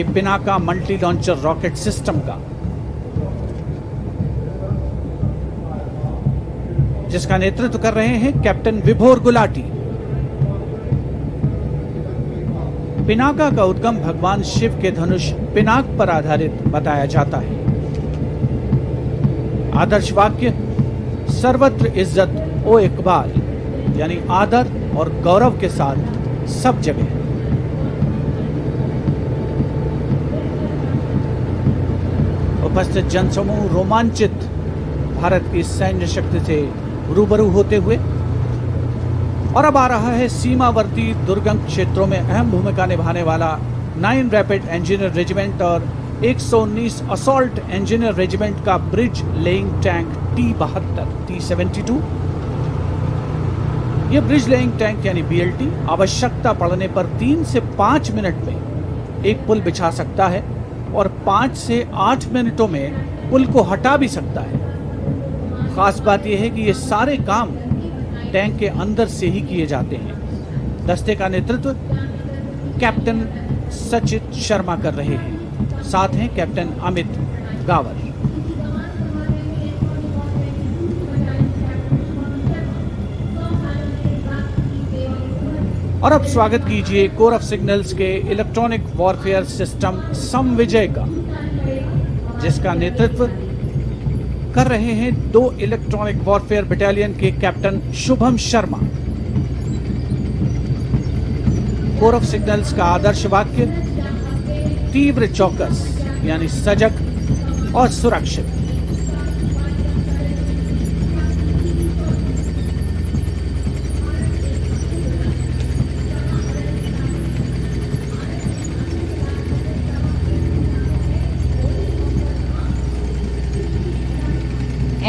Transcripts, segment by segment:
Pinaka multi launcher rocket system का, जिसका नेतृत्व कर रहे हैं कैप्टन विभोर गुलाटी। पिनाका का उद्गम भगवान शिव के धनुष पिनाक पर आधारित बताया जाता है। आदर्श वाक्य सर्वत्र इज्जत ओ इकबाल, यानी आदर और गौरव के साथ सब जगह। उपस्थित जनसमूह रोमांचित भारत की सैन्य शक्ति से रूबरू होते हुए। और अब आ रहा है सीमावर्ती दुर्गम क्षेत्रों में अहम भूमिका निभाने वाला 9 रैपिड इंजीनियर रेजिमेंट और 119 असॉल्ट इंजीनियर रेजिमेंट का ब्रिज लेइंग टैंक T-72। यह ब्रिज लेइंग टैंक यानी BLT आवश्यकता पड़ने पर 3 से 5 मिनट में एक पुल बिछा सकता है और 5 से 8 मिनटों में पुल को हटा भी सकता है। खास बात यह है कि ये सारे काम टैंक के अंदर से ही किए जाते हैं। दस्ते का नेतृत्व कैप्टन सचित शर्मा कर रहे हैं, साथ हैं कैप्टन अमित गावर। और अब स्वागत कीजिए कोर ऑफ सिग्नल्स के इलेक्ट्रॉनिक वॉरफेयर सिस्टम समविजय का, जिसका नेतृत्व कर रहे हैं 2 इलेक्ट्रॉनिक वॉरफेयर बटालियन के captain Shubham Sharma. Core of signals का आदर्श वाक्य तीव्र चौकस, यानी सजग और सुरक्षित।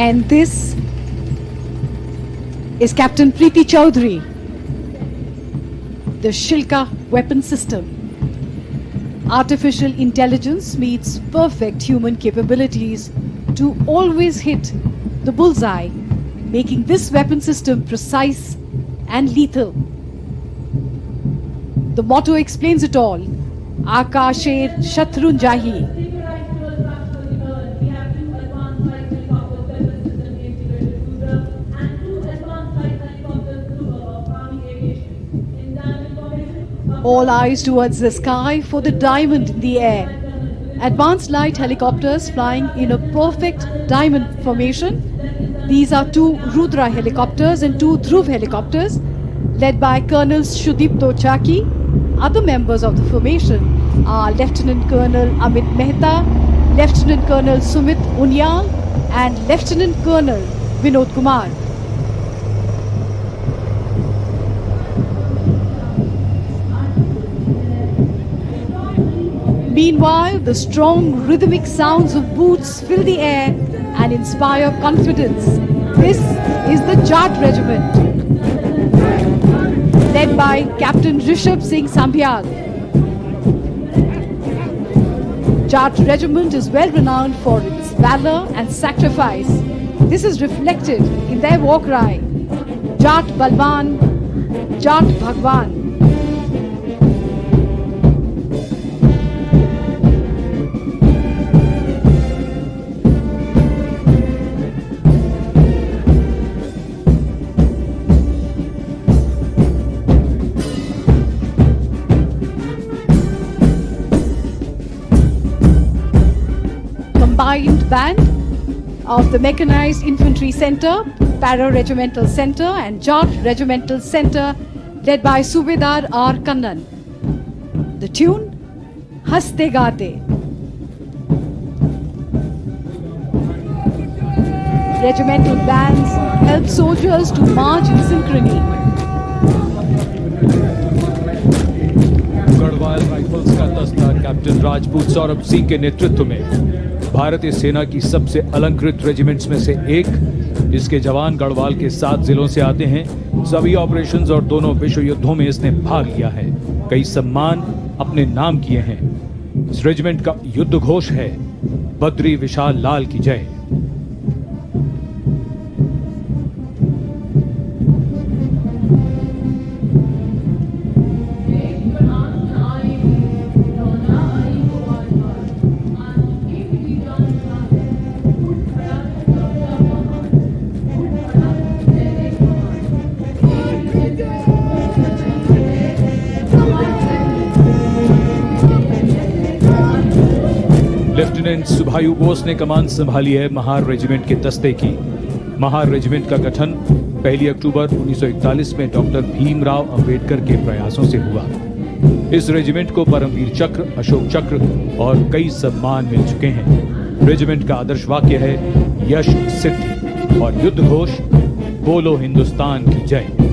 And this is Captain Preeti Chowdhury, the Shilka weapon system. Artificial intelligence meets perfect human capabilities to always hit the bullseye, making this weapon system precise and lethal. The motto explains it all: Akasher Shatrunjahi. All eyes towards the sky for the diamond in the air. Advanced light helicopters flying in a perfect diamond formation. These are 2 Rudra helicopters and 2 Dhruv helicopters, led by Colonels Shudipto Chaki. Other members of the formation are Lieutenant Colonel Amit Mehta, Lieutenant Colonel Sumit Unyal, and Lieutenant Colonel Vinod Kumar. Meanwhile, the strong rhythmic sounds of boots fill the air and inspire confidence. This is the Jat Regiment, led by Captain Rishabh Singh Sambhyal. Jat Regiment is well renowned for its valor and sacrifice. This is reflected in their war cry, Jat Balwan, Jat Bhagwan. Combined band of the Mechanized Infantry Center, Para-Regimental Center and Jat Regimental Center, led by Subedar R. Kannan. The tune, Haste Gaate. Regimental bands help soldiers to march in synchrony. Garhwal rifles का दस्ता captain Rajput Saurabh Singh के नेतृत्व में भारतीय सेना की सबसे अलंकृत रेजिमेंट्स में से एक, जिसके जवान गढ़वाल के 7 जिलों से आते हैं। सभी ऑपरेशंस और दोनों विश्व युद्धों में इसने भाग लिया है, कई सम्मान अपने नाम किए हैं। इस रेजिमेंट का युद्ध घोष है, बद्री विशाल लाल की जय। लेफ्टिनेंट सुभायु बोस ने कमान संभाली है महार रेजिमेंट के दस्ते की। महार रेजिमेंट का गठन 1 अक्टूबर 1941 में डॉक्टर भीमराव अंबेडकर के प्रयासों से हुआ। इस रेजिमेंट को परमवीर चक्र, अशोक चक्र और कई सम्मान मिल चुके हैं। रेजिमेंट का आदर्श वाक्य है यश सिद्धि और युद्ध घोष बोलो हिंदुस्तान की जय।